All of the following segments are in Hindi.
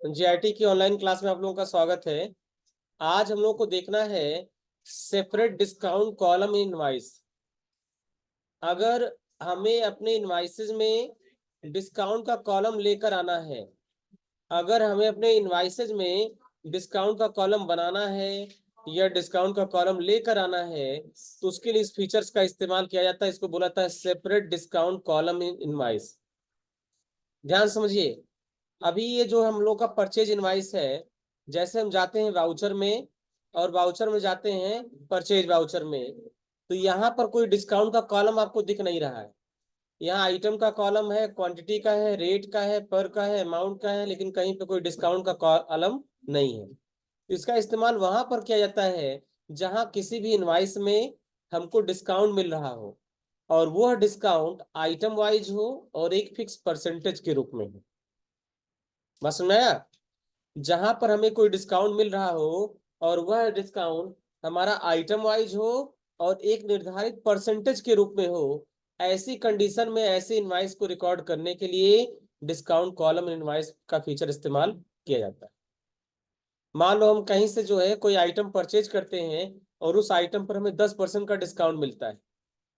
जीआईटी की ऑनलाइन क्लास में आप लोगों का स्वागत है। आज हम लोग को देखना है separate discount column in invoice. अगर हमें अपने इनवाइसेस में डिस्काउंट का कॉलम लेकर आना है, अगर हमें अपने इनवाइसेस में डिस्काउंट का कॉलम बनाना है या डिस्काउंट का कॉलम लेकर आना है, तो उसके लिए इस फीचर्स का इस्तेमाल किया जाता है। इसको बोला जाता है separate discount column in invoice. ध्यान समझिए। अभी ये जो हम लोग का परचेज इनवाइस है, जैसे हम जाते हैं वाउचर में और वाउचर में जाते हैं परचेज वाउचर में, तो यहाँ पर कोई डिस्काउंट का कॉलम आपको दिख नहीं रहा है। यहाँ आइटम का कॉलम है, क्वांटिटी का है, रेट का है, पर का है, अमाउंट का है, लेकिन कहीं पे कोई डिस्काउंट का कॉलम नहीं है। इसका इस्तेमाल वहां पर किया जाता है जहां किसी भी इनवाइस में हमको डिस्काउंट मिल रहा हो और वह डिस्काउंट आइटम वाइज हो और एक फिक्स परसेंटेज के रूप में हो। बस समझ में आया? जहां पर हमें कोई डिस्काउंट मिल रहा हो और वह डिस्काउंट हमारा आइटम वाइज हो और एक निर्धारित परसेंटेज के रूप में हो, ऐसी कंडीशन में ऐसे इनवाइस को रिकॉर्ड करने के लिए डिस्काउंट कॉलम इनवाइस का फीचर इस्तेमाल किया जाता है। मान लो हम कहीं से जो है कोई आइटम परचेज करते हैं और उस आइटम पर हमें 10% का डिस्काउंट मिलता है।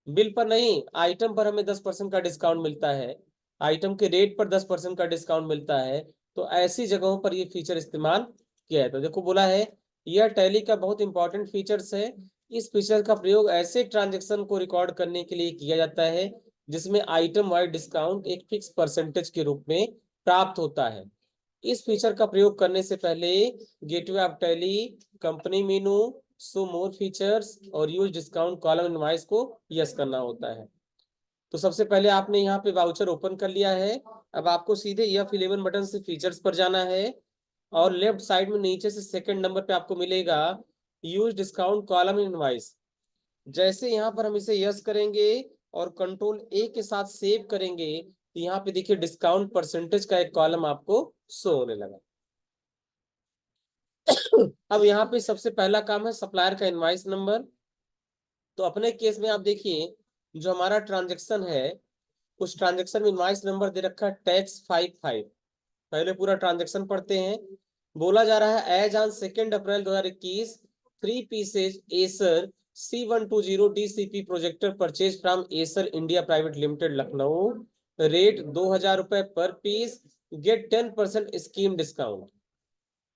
बिल पर नहीं, आइटम पर हमें 10% का डिस्काउंट मिलता है, आइटम के रेट पर 10% का डिस्काउंट मिलता है। तो ऐसी जगहों पर ये फीचर इस्तेमाल किया है। तो देखो बोला है यह टैली का बहुत इंपॉर्टेंट फीचर्स है। इस फीचर का प्रयोग ऐसे ट्रांजेक्शन को रिकॉर्ड करने के लिए किया जाता है जिसमें आइटम वाइड डिस्काउंट एक फिक्स परसेंटेज के रूप में प्राप्त होता है। इस फीचर का प्रयोग करने से पहले gateway of tally, company menu, so more features और यूज डिस्काउंट कॉलम इनवाइस को यस करना होता है। तो सबसे पहले आपने यहाँ पे वाउचर ओपन कर लिया है। अब आपको सीधे F11 बटन से फीचर्स पर जाना है और लेफ्ट साइड में नीचे से सेकंड नंबर पे आपको मिलेगा यूज डिस्काउंट कॉलम इनवाइस। जैसे यहाँ पर हम इसे यस करेंगे और कंट्रोल ए के साथ सेव करेंगे तो यहाँ पे देखिए डिस्काउंट परसेंटेज का एक कॉलम आपको शो होने लगा। अब यहाँ पे सबसे पहला काम है सप्लायर का इनवाइस नंबर। तो अपने केस में आप देखिए जो हमारा ट्रांजेक्शन है उस ट्रांजेक्शन में इनवाइस नंबर दे रखा है टैक्स 55। पहले पूरा ट्रांजेक्शन पढ़ते हैं। बोला जा रहा है as on 2 April 2021 3 pieces Acer C120 DCP projector purchase from Acer India private limited Lucknow, rate 2000 रुपए पर piece, get 10% scheme discount,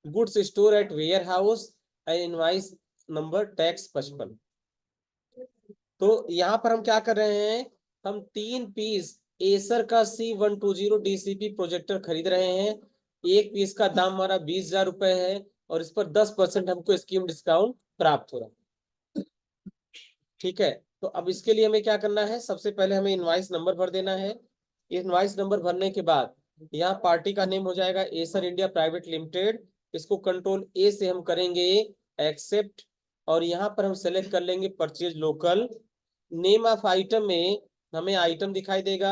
goods store at warehouse, invoice number tax 55। तो यहाँ पर हम क्या कर रहे हैं, हम 3 पीस एसर का C120 DCP प्रोजेक्टर खरीद रहे हैं। एक पीस का दाम हमारा 20,000 रुपए है और इस पर 10% हमको स्कीम डिस्काउंट प्राप्त हो रहा है। ठीक है, तो अब इसके लिए हमें क्या करना है, सबसे पहले हमें इनवाइस नंबर भर देना है। इनवाइस नंबर भरने के बाद यहाँ पार्टी का नेम हो जाएगा एसर इंडिया प्राइवेट लिमिटेड। इसको कंट्रोल ए से हम करेंगे एक्सेप्ट और यहाँ पर हम सेलेक्ट कर लेंगे purchase local. Name of item में हमें आइटम दिखाई देगा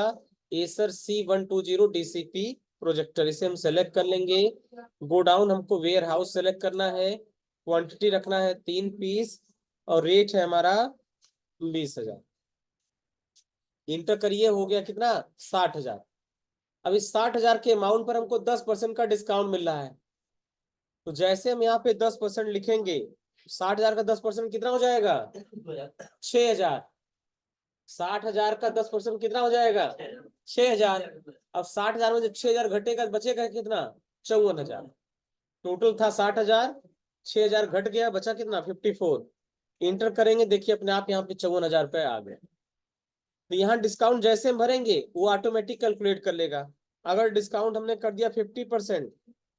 एसर C120 DCP प्रोजेक्टर, इसे हम सेलेक्ट कर लेंगे। गो डाउन हमको वेयर हाउस सेलेक्ट करना है, क्वांटिटी रखना है 3 पीस और रेट है हमारा 20,000। इंटर करिए, हो गया कितना, 60,000। अब इस 60,000 के अमाउंट पर हमको 10% का डिस्काउंट मिल रहा है। तो जैसे हम यहाँ पे 10% लिखेंगे, 60,000 का 10% कितना हो जाएगा, 6,000। 60,000 का 10% कितना हो जाएगा, 6,000। अब 60,000 में जब 6,000 घटेगा बचेगा कितना, 54,000। टोटल था 60,000, 6,000 घट गया, बचा कितना, 54। इंटर करेंगे, देखिए अपने आप यहाँ पे 54,000 रुपए आ गए। तो यहाँ डिस्काउंट जैसे हम भरेंगे वो ऑटोमेटिक कैलकुलेट कर लेगा। अगर डिस्काउंट हमने कर दिया 50%,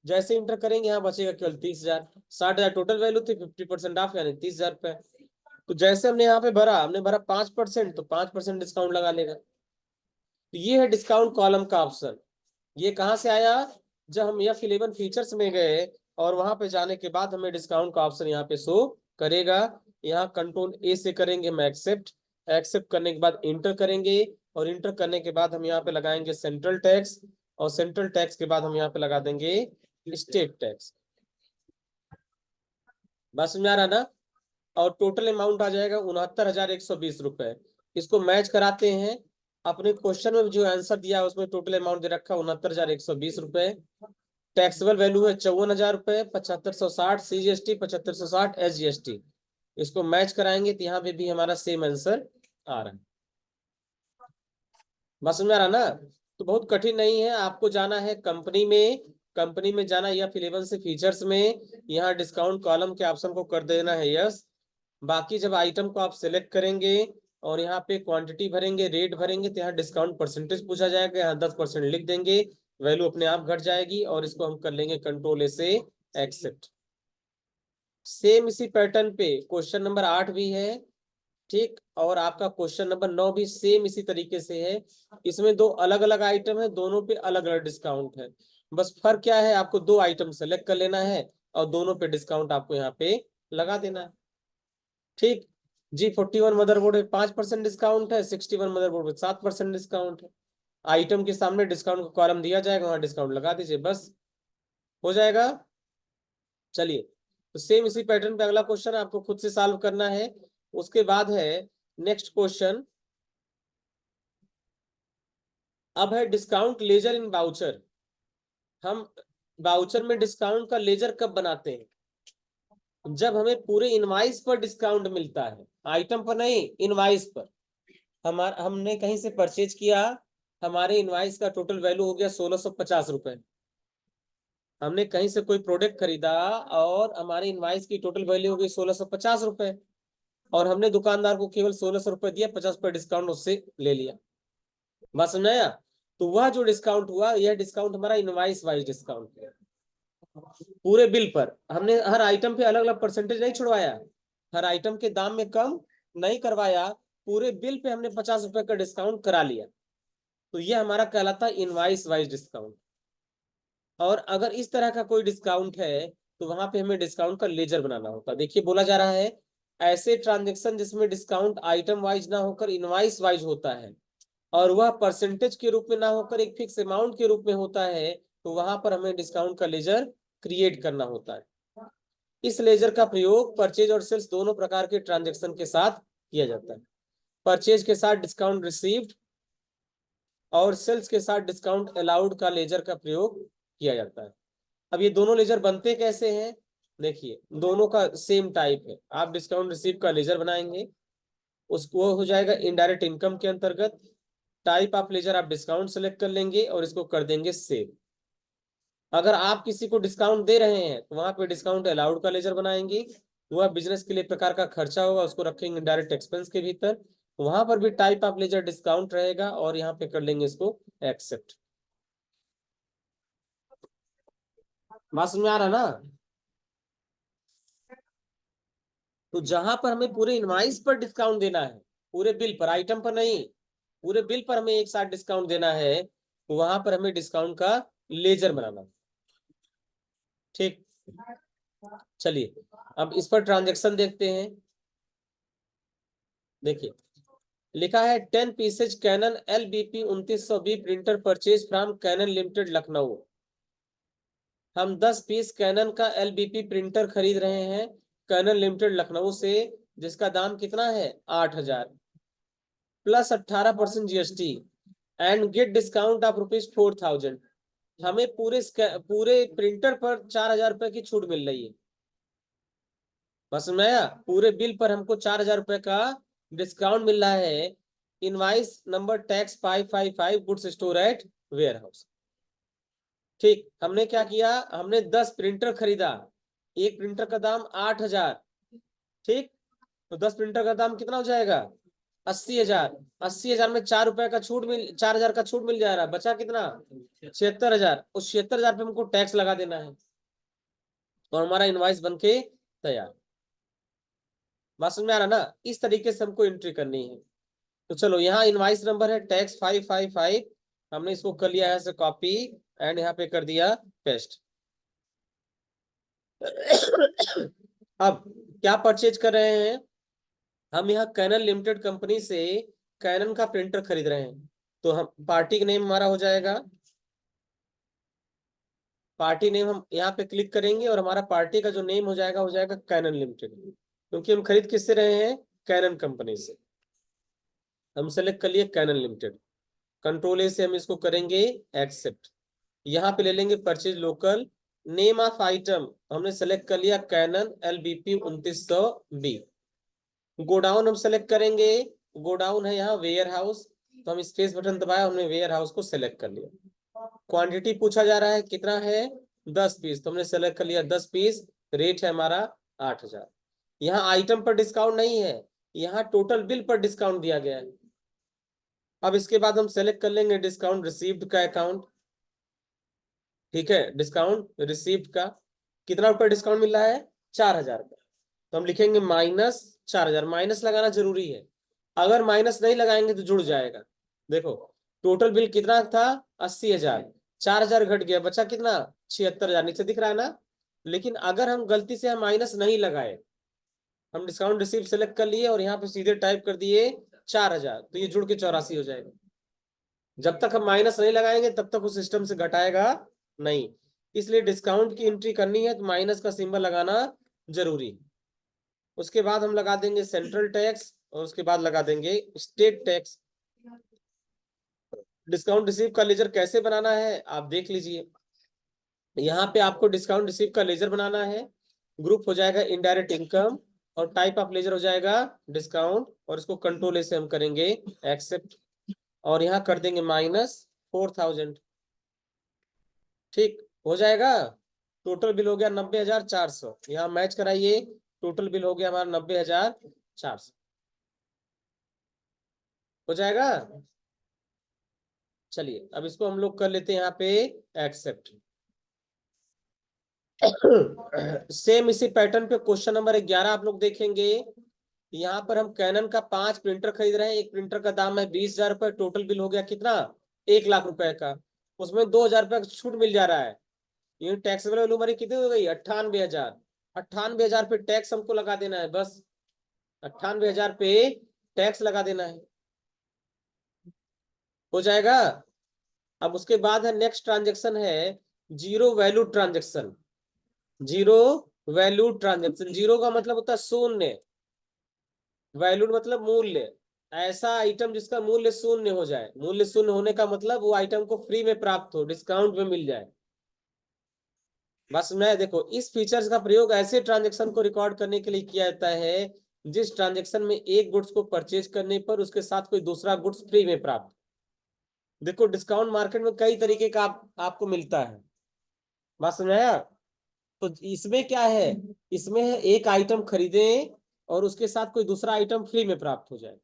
जैसे इंटर करेंगे यहाँ बचेगा केवल 30,000। 60,000 टोटल वैल्यू थी, 50% ऑफ यानी 30,000 रुपए। तो जैसे हमने यहाँ पे भरा, हमने भरा 5% तो 5% डिस्काउंट लगा लेगा। तो ये है डिस्काउंट कॉलम का ऑप्शन। ये कहाँ से आया, जब हम F11 फीचर्स में गए और वहां पे जाने के बाद हमें डिस्काउंट का ऑप्शन यहाँ पे शो करेगा। यहाँ कंट्रोल ए से करेंगे हम एक्सेप्ट, एक्सेप्ट करने के बाद इंटर करेंगे और इंटर करने के बाद हम यहाँ पे लगाएंगे सेंट्रल टैक्स और सेंट्रल टैक्स के बाद हम यहाँ पे लगा देंगे स्टेट टैक्स। बस समझ आ रहा ना। और टोटल अमाउंट आ जाएगा 69,120 रुपए। इसको मैच कराते हैं अपने क्वेश्चन में जो आंसर दिया है उसमें टोटल अमाउंट दे रखा है 69,120 रुपए। टैक्सेबल वैल्यू है 54,000 रुपए, 7560 CGST, 7560 SGST। इसको मैच कराएंगे तो यहाँ पे भी हमारा सेम आंसर आ रहा है। बस समझ में आ रहा ना? तो बहुत कठिन नहीं है, आपको जाना है कंपनी में, कंपनी में जाना या फिर 11 से फीचर्स में, यहाँ डिस्काउंट कॉलम के ऑप्शन को कर देना है यस। बाकी जब आइटम को आप सिलेक्ट करेंगे और यहाँ पे क्वांटिटी भरेंगे, रेट भरेंगे, तो यहाँ डिस्काउंट परसेंटेज पूछा जाएगा, यहाँ 10% लिख देंगे, वैल्यू अपने आप घट जाएगी और इसको हम कर लेंगे कंट्रोल ए से एक्सेप्ट। सेम इसी पैटर्न पे क्वेश्चन नंबर 8 भी है, ठीक, और आपका क्वेश्चन नंबर 9 भी सेम इसी तरीके से है। इसमें दो अलग अलग आइटम है, दोनों पे अलग अलग डिस्काउंट है। बस फर्क क्या है, आपको दो आइटम सेलेक्ट कर लेना है और दोनों पे डिस्काउंट आपको यहाँ पे लगा देना है। ठीक, G41 मदरबोर्ड में 5% डिस्काउंट है, 61 मदरबोर्ड में 7% डिस्काउंट है। आइटम के सामने डिस्काउंट का कॉलम दिया जाएगा, वहां डिस्काउंट लगा दीजिए, बस हो जाएगा। चलिए, तो सेम इसी पैटर्न पे अगला क्वेश्चन आपको खुद से सॉल्व करना है। उसके बाद है नेक्स्ट क्वेश्चन, अब है डिस्काउंट लेजर इन वाउचर। हम वाउचर में डिस्काउंट का लेजर कब बनाते हैं? जब हमें पूरे इनवाइस पर डिस्काउंट मिलता है, आइटम पर नहीं, इनवाइस पर। हमने कहीं से परचेज किया, हमारे इनवाइस का टोटल वैल्यू हो गया 1650 रुपए। हमने कहीं से कोई प्रोडक्ट खरीदा और हमारे इनवाइस की टोटल वैल्यू हो गई 1650 रुपए, और हमने दुकानदार को केवल 1600 रुपए दिया, 50 रुपए डिस्काउंट उससे ले लिया। बस समझाया? तो वह जो डिस्काउंट हुआ, यह डिस्काउंट हमारा इनवाइस वाइज डिस्काउंट है। पूरे बिल पर हमने हर आइटम पे अलग अलग परसेंटेज नहीं छुड़वाया, हर आइटम के दाम में कम नहीं करवाया, पूरे बिल पे हमने 50 रुपए का डिस्काउंट करा लिया। तो यह हमारा कहलाता है इनवाइस वाइज डिस्काउंट। और अगर इस तरह का कोई डिस्काउंट है तो वहां पे हमें डिस्काउंट का लेजर बनाना होता है। देखिए बोला जा रहा है, ऐसे ट्रांजेक्शन जिसमें डिस्काउंट आइटम वाइज ना होकर इनवाइस वाइज होता है और वह परसेंटेज के रूप में ना होकर एक फिक्स अमाउंट के रूप में होता है, तो वहां पर हमें डिस्काउंट का लेजर क्रिएट करना होता है। इस लेजर का प्रयोग परचेज और सेल्स दोनों प्रकार के ट्रांजेक्शन के साथ किया जाता है। परचेज के साथ डिस्काउंट रिसीव्ड और सेल्स के साथ डिस्काउंट अलाउड का लेजर का प्रयोग किया जाता है। अब ये दोनों लेजर बनते कैसे हैं? देखिए, दोनों का सेम टाइप है। आप डिस्काउंट रिसीव का लेजर बनाएंगे, उसको हो जाएगा इनडायरेक्ट इनकम के अंतर्गत। टाइप ऑफ लेजर आप डिस्काउंट सेलेक्ट कर लेंगे और इसको कर देंगे सेव। अगर आप किसी को डिस्काउंट दे रहे हैं तो वहां पे डिस्काउंट अलाउड का लेजर बनाएंगे, वह बिजनेस के लिए प्रकार का खर्चा होगा, उसको रखेंगे डायरेक्ट एक्सपेंस के भीतर। वहां पर भी टाइप ऑफ लेजर डिस्काउंट रहेगा और यहाँ पे कर लेंगे इसको एक्सेप्ट। बात समझ में आ रहा ना? तो जहां पर हमें पूरे इनवाइस पर डिस्काउंट देना है, पूरे बिल पर, आइटम पर नहीं, पूरे बिल पर हमें एक साथ डिस्काउंट देना है, तो वहां पर हमें डिस्काउंट का लेजर बनाना। ठीक, चलिए अब इस पर ट्रांजेक्शन देखते हैं। देखिए, लिखा है 10 pieces Canon LBP 2900B printer purchase from Canon limited Lucknow. हम 10 पीस कैनन का LBP प्रिंटर खरीद रहे हैं कैनन लिमिटेड लखनऊ से, जिसका दाम कितना है 8000 plus 18% GST and get discount of ₹4000। हमें पूरे प्रिंटर पर 4000 रुपए की छूट मिल रही है। बस में आया? पूरे बिल पर हमको 4000 रुपए का डिस्काउंट मिल रहा है। Invoice number tax 555 goods store at warehouse. ठीक, हमने क्या किया, हमने 10 प्रिंटर खरीदा, एक प्रिंटर का दाम 8000। ठीक, तो 10 प्रिंटर का दाम कितना हो जाएगा 80,000। 80,000 में 4 रुपए का छूट मिल 4000 का छूट मिल जा रहा है, बचा कितना 76,000। उस 76,000 पे हमको टैक्स लगा देना है और हमारा इनवाइस बन के तैयार। बात समझ में आ रहा ना? इस तरीके से हमको एंट्री करनी है। तो चलो, यहाँ इनवाइस नंबर है टैक्स 555, हमने इसको कर लिया है कॉपी एंड यहाँ पे कर दिया पेस्ट। अब क्या परचेज कर रहे हैं हम? यहाँ कैनन लिमिटेड कंपनी से कैनन का प्रिंटर खरीद रहे हैं, तो हम पार्टी का नेम हमारा हो जाएगा, पार्टी नेम हम यहाँ पे क्लिक करेंगे और हमारा पार्टी का जो नेम हो जाएगा कैनन लिमिटेड, क्योंकि हम खरीद किससे रहे हैं कैनन कंपनी से। हम सेलेक्ट कर लिए कैनन लिमिटेड। कंट्रोल ए से हम इसको करेंगे एक्सेप्ट। यहाँ पे ले लेंगे purchase local, name of item हमने सेलेक्ट कर लिया कैनन LBP 2900B। गोडाउन हम सेलेक्ट करेंगे, गोडाउन है यहाँ वेयर हाउस, तो हम स्पेस बटन दबाया, हमने वेयर हाउस को सेलेक्ट कर लिया। क्वांटिटी पूछा जा रहा है कितना है 10 पीस, तो हमने सेलेक्ट कर लिया 10 पीस। रेट है हमारा 8000। यहाँ आइटम पर डिस्काउंट नहीं है, यहाँ टोटल बिल पर डिस्काउंट दिया गया है। अब इसके बाद हम सेलेक्ट कर लेंगे डिस्काउंट रिसीव्ड का अकाउंट। ठीक है, डिस्काउंट रिसीव्ड का कितना रुपए डिस्काउंट मिल रहा है 4000 का, तो हम लिखेंगे -4000। माइनस लगाना जरूरी है, अगर माइनस नहीं लगाएंगे तो जुड़ जाएगा। देखो टोटल बिल कितना था 80,000, 4000 घट गया, बचा कितना 76,000, नीचे दिख रहा है ना। लेकिन अगर हम गलती से हम माइनस नहीं लगाए, हम डिस्काउंट रिसीव सेलेक्ट कर लिए और यहाँ पे सीधे टाइप कर दिए 4000, तो ये जुड़ के 84 हो जाएगा। जब तक हम माइनस नहीं लगाएंगे तब तक उस सिस्टम से घटाएगा नहीं, इसलिए डिस्काउंट की एंट्री करनी है तो माइनस का सिंबल लगाना जरूरी है। उसके बाद हम लगा देंगे सेंट्रल टैक्स और उसके बाद लगा देंगे स्टेट टैक्स। डिस्काउंट रिसीव का लेजर कैसे बनाना है आप देख लीजिए। यहाँ पे आपको डिस्काउंट रिसीव का लेजर बनाना है, ग्रुप हो जाएगा इनडायरेक्ट इनकम और टाइप ऑफ लेजर हो जाएगा डिस्काउंट, और इसको कंट्रोल ए से हम करेंगे एक्सेप्ट और यहाँ कर देंगे -4000। ठीक हो जाएगा। टोटल बिल हो गया 90,400, यहाँ मैच कराइए, टोटल बिल हो गया हमारा 90,400 हो जाएगा। चलिए अब इसको हम लोग कर लेते हैं यहाँ पे एक्सेप्ट। सेम इसी पैटर्न पे क्वेश्चन नंबर 11 आप लोग देखेंगे। यहाँ पर हम कैनन का 5 प्रिंटर खरीद रहे हैं, एक प्रिंटर का दाम है 20,000 रुपए, टोटल बिल हो गया कितना 1,00,000 रुपए का, उसमें 2,000 रुपए का छूट मिल जा रहा है। ये टैक्सेबल वैल्यू हमारी कितनी हो गई 98,000। 98,000 पे टैक्स हमको लगा देना है, बस 98,000 पे टैक्स लगा देना है, हो जाएगा। अब उसके बाद है नेक्स्ट ट्रांजेक्शन है zero value transaction. Zero value transaction, zero का मतलब होता है शून्य, वैल्यू मतलब मूल्य। ऐसा आइटम जिसका मूल्य शून्य हो जाए, मूल्य शून्य होने का मतलब वो आइटम को फ्री में प्राप्त हो, डिस्काउंट में मिल जाए। बस मैं देखो इस फीचर्स का प्रयोग ऐसे ट्रांजेक्शन को रिकॉर्ड करने के लिए किया जाता है जिस ट्रांजेक्शन में एक गुड्स को परचेज करने पर उसके साथ कोई दूसरा गुड्स फ्री में प्राप्त। देखो डिस्काउंट मार्केट में कई तरीके का आपको मिलता है, बात समझाया। तो इसमें क्या है, इसमें है एक आइटम खरीदें और उसके साथ कोई दूसरा आइटम फ्री में प्राप्त हो जाए।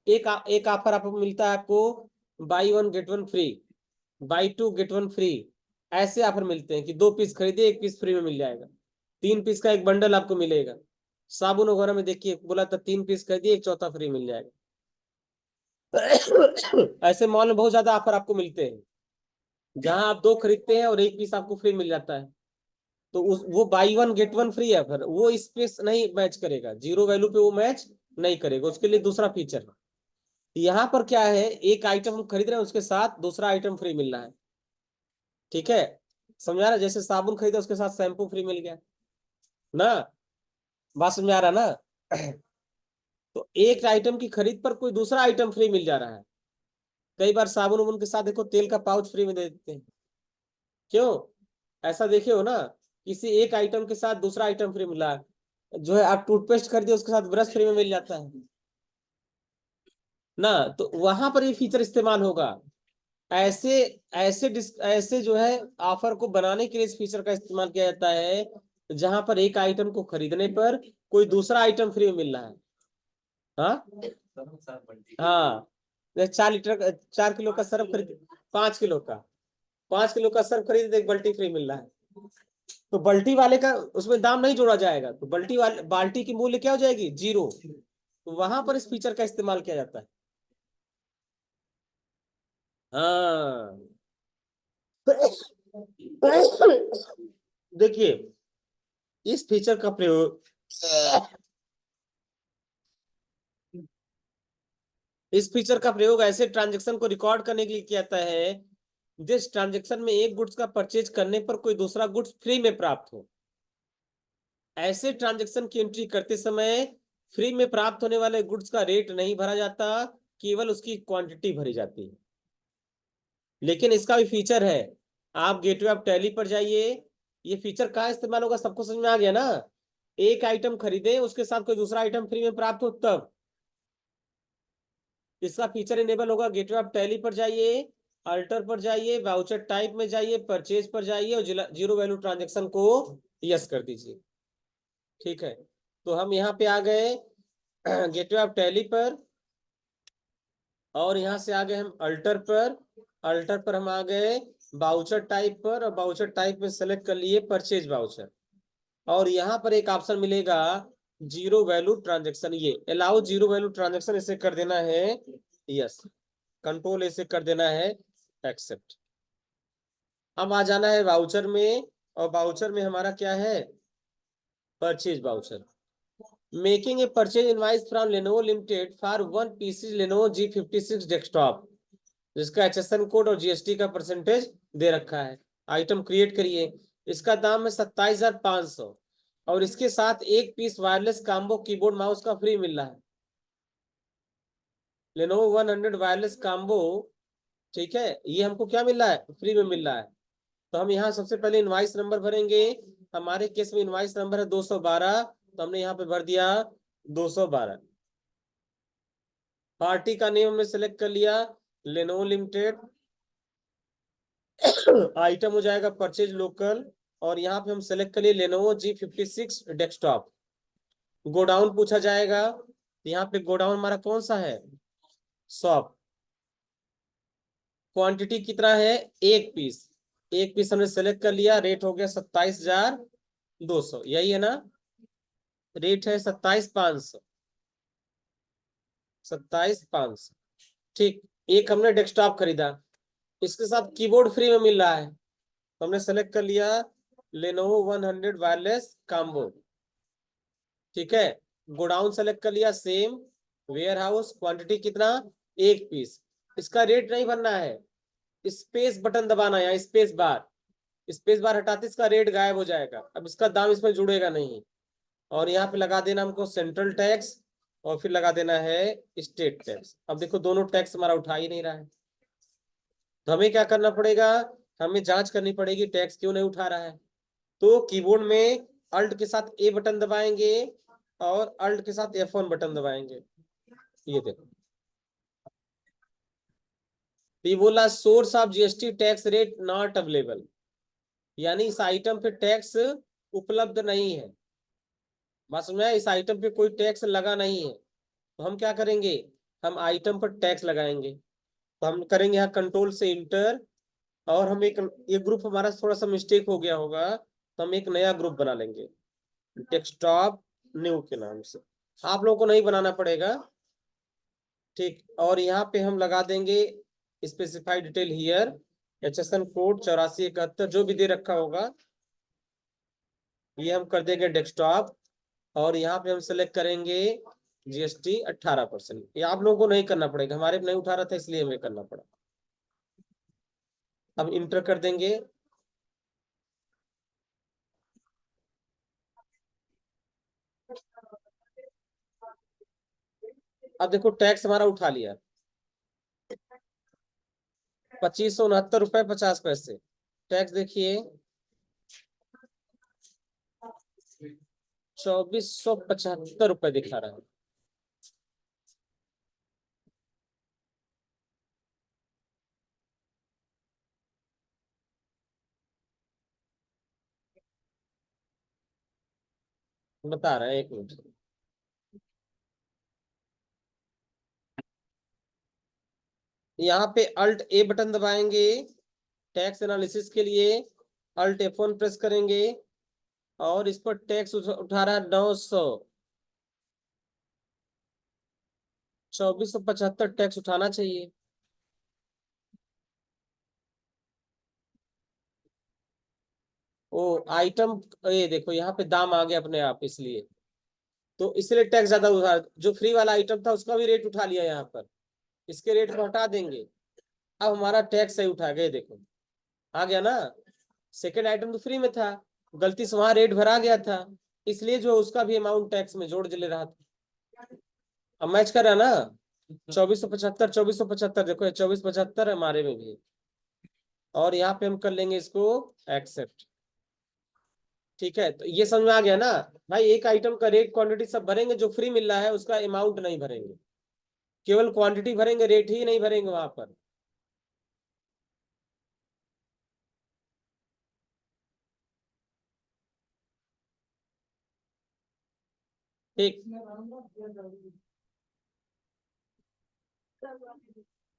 एक ऑफर आपको मिलता है, आपको buy 1 get 1 free, buy 2 get 1 free, ऐसे ऑफर मिलते हैं कि 2 पीस खरीदे 1 पीस फ्री में मिल जाएगा, 3 पीस का एक बंडल आपको मिलेगा। साबुन वगैरह में देखिए बोला था 3 पीस खरीदिए एक चौथा फ्री मिल जाएगा। ऐसे मॉल में बहुत ज्यादा ऑफर आपको मिलते हैं जहां आप 2 खरीदते हैं और 1 पीस आपको फ्री मिल जाता है। तो उस वो बाई 1 गेट 1 फ्री है, फिर वो इस पे नहीं मैच करेगा, जीरो वैल्यू पे वो मैच नहीं करेगा, उसके लिए दूसरा फीचर है। यहाँ पर क्या है, एक आइटम हम खरीद रहे हैं उसके साथ दूसरा आइटम फ्री मिल रहा है। ठीक है, समझा रहा, जैसे साबुन खरीदा उसके साथ शैम्पू फ्री मिल गया ना, बात समझ आ रहा ना। तो एक आइटम की खरीद पर कोई दूसरा आइटम फ्री मिल जा रहा है। कई बार साबुन उबुन के साथ देखो तेल का पाउच फ्री में दे देते हैं, क्यों ऐसा देखे हो ना, किसी एक आइटम के साथ दूसरा आइटम फ्री मिला है। जो है आप टूथपेस्ट खरीदे उसके साथ ब्रश फ्री में मिल जाता है ना, तो वहां पर ये फीचर इस्तेमाल होगा। ऐसे ऐसे जो है ऑफर को बनाने के लिए इस फीचर का इस्तेमाल किया जाता है जहां पर एक आइटम को खरीदने पर कोई दूसरा आइटम फ्री में मिल रहा है। हाँ हाँ, 4 लीटर 4 किलो का सर्फ खरीद, 5 किलो का, 5 किलो का सर्फ खरीदे तो एक बाल्टी फ्री मिल रहा है। तो बाल्टी वाले का उसमें दाम नहीं जोड़ा जाएगा, तो बाल्टी की मूल्य क्या हो जाएगी 0। तो वहां पर इस फीचर का इस्तेमाल किया जाता है। हाँ देखिए इस फीचर का प्रयोग, इस फीचर का प्रयोग ऐसे ट्रांजैक्शन को रिकॉर्ड करने के लिए किया जाता है जिस ट्रांजैक्शन में एक गुड्स का परचेज करने पर कोई दूसरा गुड्स फ्री में प्राप्त हो। ऐसे ट्रांजैक्शन की एंट्री करते समय फ्री में प्राप्त होने वाले गुड्स का रेट नहीं भरा जाता, केवल उसकी क्वांटिटी भरी जाती है। लेकिन इसका भी फीचर है, आप गेटवे ऑफ टैली पर जाइए, ये फीचर कहाँ इस्तेमाल होगा सबको समझ में आ गया ना। एक आइटम खरीदे उसके साथ कोई दूसरा आइटम फ्री में प्राप्त हो तब इसका फीचर इनेबल होगा। गेटवे ऑफ टैली पर जाइए, अल्टर पर जाइए, वाउचर टाइप में जाइए, परचेज पर जाइए और जीरो वैल्यू ट्रांजेक्शन को यस कर दीजिए। ठीक है, तो हम यहाँ पे आ गए गेटवे ऑफ टैली पर, और यहाँ से आ गए हम अल्टर पर। अल्टर पर हम आ गए बाउचर टाइप पर, और बाउचर टाइप में सेलेक्ट कर लिए परचेज बाउचर। और यहाँ पर एक ऑप्शन मिलेगा जीरो वैल्यू ट्रांजेक्शन, ये अलाउ जीरो वैल्यू ट्रांजेक्शन, इसे कर देना है यस, कंट्रोल इसे कर देना है एक्सेप्ट। अब आ जाना है वाउचर में, और वाउचर में हमारा क्या है, purchase voucher. Making a purchase invoice from Lenovo limited for one PC Lenovo G56 desktop, जिसका HSN कोड और GST का परसेंटेज दे रखा है। आइटम क्रिएट करिए, इसका दाम है 27,500, और इसके साथ एक piece wireless combo keyboard mouse का फ्री मिल रहा है, लेनोवो 100 वायरलेस कॉम्बो। ठीक है, ये हमको क्या मिल रहा है, फ्री में मिल रहा है। तो हम यहाँ सबसे पहले इनवाइस नंबर भरेंगे। हमारे केस में इनवाइस नंबर है 212, तो हमने यहाँ पे भर दिया 212। पार्टी का नेम हमने सेलेक्ट कर लिया लेनोवो लिमिटेड। आइटम हो जाएगा परचेज लोकल, और यहाँ पे हम सेलेक्ट करिए लेनोवो G56 डेस्कटॉप। गोडाउन पूछा जाएगा, यहाँ पे गोडाउन हमारा कौन सा है, शॉप। क्वांटिटी कितना है, एक पीस। एक पीस हमने सेलेक्ट कर लिया, रेट हो गया 27,200, यही है ना, रेट है 27,500, 27,500। ठीक, एक हमने डेस्कटॉप खरीदा, इसके साथ कीबोर्ड फ्री में मिल रहा है, तो हमने सेलेक्ट कर लिया लेनोवो 100 वायरलेस कॉम्बो। ठीक है, गोडाउन सेलेक्ट कर लिया सेम, वेयर हाउस, क्वांटिटी कितना, एक पीस। इसका रेट नहीं भरना है, स्पेस बटन दबाना है, स्पेस बार। स्पेस बार हटाते इसका रेट गायब हो जाएगा, अब इसका दाम इसमें जुड़ेगा नहीं। और यहाँ पे लगा देना हमको सेंट्रल टैक्स, और फिर लगा देना है स्टेट टैक्स। अब देखो दोनों टैक्स हमारा उठा ही नहीं रहा है, तो हमें क्या करना पड़ेगा, हमें जांच करनी पड़ेगी टैक्स क्यों नहीं उठा रहा है। तो कीबोर्ड में अल्ट के साथ ए बटन दबाएंगे, और अल्ट के साथ F1 बटन दबाएंगे। ये देखो, ये बोला source of GST tax rate not available, यानी इस आइटम पे टैक्स उपलब्ध नहीं है, बस में इस आइटम पे कोई टैक्स लगा नहीं है। तो हम क्या करेंगे, हम आइटम पर टैक्स लगाएंगे। तो हम करेंगे यहाँ कंट्रोल से इंटर, और हम एक, ये ग्रुप हमारा थोड़ा सा मिस्टेक हो गया होगा, तो हम एक नया ग्रुप बना लेंगे डेस्कटॉप न्यू के नाम से। आप लोगों को नहीं बनाना पड़ेगा। ठीक, और यहाँ पे हम लगा देंगे specified detail here, HSN code 8471 जो भी दे रखा होगा, ये हम कर देंगे डेस्कटॉप। और यहाँ पे हम सेलेक्ट करेंगे GST 18%। ये आप लोगों को नहीं करना पड़ेगा, हमारे में नहीं उठा रहा था इसलिए हमें करना पड़ा। अब इंटर कर देंगे। अब देखो टैक्स हमारा उठा लिया, 2569 रुपए 50 पैसे। टैक्स देखिए 2475 रुपए दिखा रहा है। बता रहे हैं, एक मिनट। यहाँ पे अल्ट ए बटन दबाएंगे टैक्स एनालिसिस के लिए, अल्ट F1 प्रेस करेंगे, और इस पर टैक्स उठा रहा है 900, 2475 टैक्स उठाना चाहिए। ओ आइटम, ये देखो यहाँ पे दाम आ गया अपने आप, इसलिए तो इसलिए टैक्स ज्यादा उठा। जो फ्री वाला आइटम था उसका भी रेट उठा लिया यहाँ पर, इसके रेट को हटा देंगे। अब हमारा टैक्स सही उठा गए, देखो आ गया ना। सेकेंड आइटम तो फ्री में था, गलती से वहां रेट भरा गया था, इसलिए जो उसका भी अमाउंट टैक्स में जोड़ ले रहा था। अब मैच कर रहा है ना, 2475 2475, देखो 2475 हमारे में भी। और यहाँ पे हम कर लेंगे इसको एक्सेप्ट। ठीक है, तो ये समझ में आ गया ना भाई। एक आइटम का रेट क्वांटिटी सब भरेंगे, जो फ्री मिल रहा है उसका अमाउंट नहीं भरेंगे, केवल क्वांटिटी भरेंगे, रेट ही नहीं भरेंगे वहां पर। ठीक,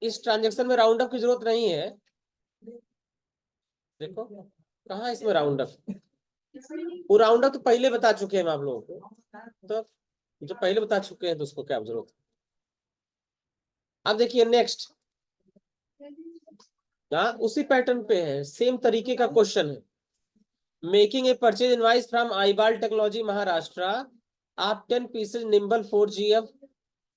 इस ट्रांजेक्शन में राउंड अप की जरूरत नहीं है। देखो कहाँ इसमें राउंड अप, वो राउंड अप तो पहले बता चुके हैं हम आप लोगों को, तो जो पहले बता चुके हैं तो उसको क्या जरूरत है। अब देखिए नेक्स्ट, हाँ उसी पैटर्न पे है, सेम तरीके का क्वेश्चन है। Making a purchase invoice from iBall technology Maharashtra, आप 10 pieces nimble 4GF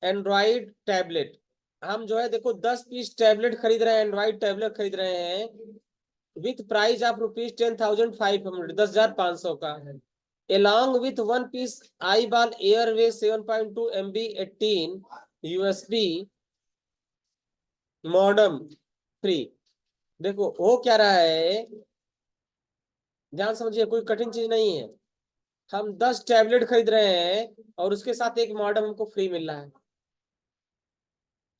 Android tablet. हम जो है देखो 10 पीस टैबलेट खरीद रहे हैं, एंड्रॉइड टैबलेट खरीद रहे हैं विथ प्राइस ऑफ ₹10,500, 10,500 का, along with 1 piece iBal Airways 7.2 MB 18 USB modem free. देखो हो क्या रहा है, ध्यान समझिए, कोई कठिन चीज नहीं है। हम 10 टैबलेट खरीद रहे हैं और उसके साथ एक मॉडम हमको फ्री मिल रहा है।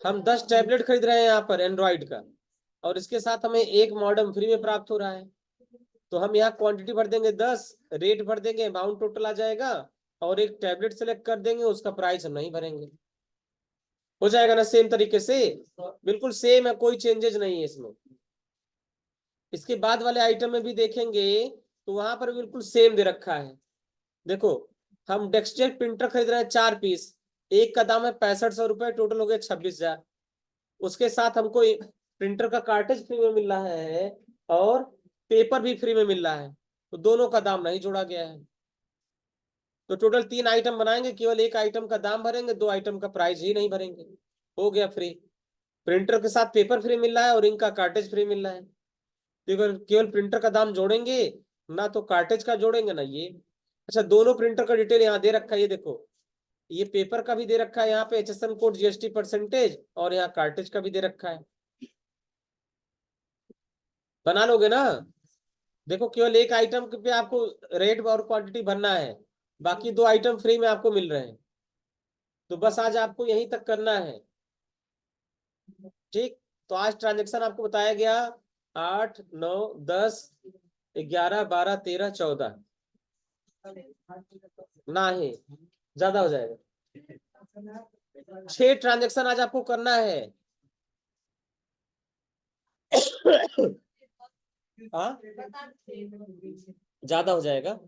हम 10 टैबलेट खरीद रहे हैं यहाँ पर एंड्रॉइड का, और इसके साथ हमें एक मॉडम फ्री में प्राप्त हो रहा है। तो हम यहाँ क्वांटिटी भर देंगे 10, रेट भर देंगे, अमाउंट टोटल आ जाएगा, और एक टैबलेट सेलेक्ट कर देंगे, उसका प्राइस हम नहीं भरेंगे। हो जाएगा ना सेम तरीके से, बिल्कुल सेम है, कोई चेंजेस नहीं है इसमें। इसके बाद वाले आइटम में भी देखेंगे तो वहां पर बिल्कुल सेम दे रखा है। देखो हम डेस्कटॉप प्रिंटर खरीद रहे हैं 4 पीस, एक का दाम है ₹6500, टोटल हो गया 26,000। उसके साथ हमको प्रिंटर का कार्टेज फ्री में मिल रहा है और पेपर भी फ्री में मिल रहा है, तो दोनों का दाम नहीं जोड़ा गया है। तो टोटल 3 आइटम बनाएंगे, केवल एक आइटम का दाम भरेंगे, 2 आइटम का प्राइस ही नहीं भरेंगे, हो गया फ्री। प्रिंटर के साथ पेपर फ्री मिल रहा है और इनका कार्टेज फ्री मिल रहा है। केवल केवल प्रिंटर का दाम जोड़ेंगे, ना तो कार्टेज का जोड़ेंगे ना ये। अच्छा, दोनों प्रिंटर का डिटेल यहाँ दे रखा है, ये देखो, ये पेपर का भी दे रखा है यहाँ पे, HSN कोड, GST परसेंटेज, और यहाँ कार्टेज का भी दे रखा है। बना लोगे ना। देखो केवल एक आइटम पे आपको रेट और क्वांटिटी भरना है, बाकी 2 आइटम फ्री में आपको मिल रहे हैं। तो बस आज आपको यहीं तक करना है। ठीक, तो आज ट्रांजेक्शन आपको बताया गया 8, 9, 10, 11, 12, 13, 14, नहीं ज्यादा हो जाएगा। 6 ट्रांजेक्शन आज आपको करना है। हाँ ज्यादा हो जाएगा,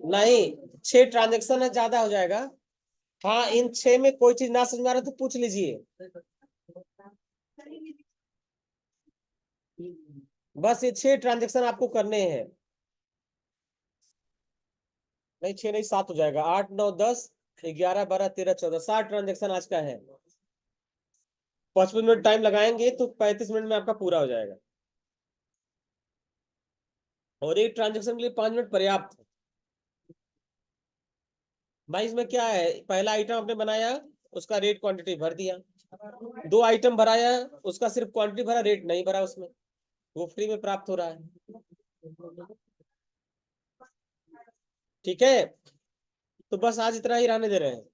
नहीं 6 ट्रांजेक्शन है, ज्यादा हो जाएगा। हाँ इन 6 में कोई चीज ना समझ में आ रहा तो पूछ लीजिए, बस ये 6 ट्रांजेक्शन आपको करने हैं। नहीं 6 नहीं, 7 हो जाएगा, 8, 9, 10, 11, 12, 13, 14, 7 ट्रांजेक्शन आज का है। 55 मिनट टाइम लगाएंगे तो 35 मिनट में आपका पूरा हो जाएगा, और एक ट्रांजेक्शन के लिए 5 मिनट पर्याप्त है। भाई इसमें क्या है, पहला आइटम आपने बनाया, उसका रेट क्वांटिटी भर दिया, 2 आइटम भराया, उसका सिर्फ क्वांटिटी भरा, रेट नहीं भरा उसमें, वो फ्री में प्राप्त हो रहा है। ठीक है, तो बस आज इतना ही रहने दे रहे हैं।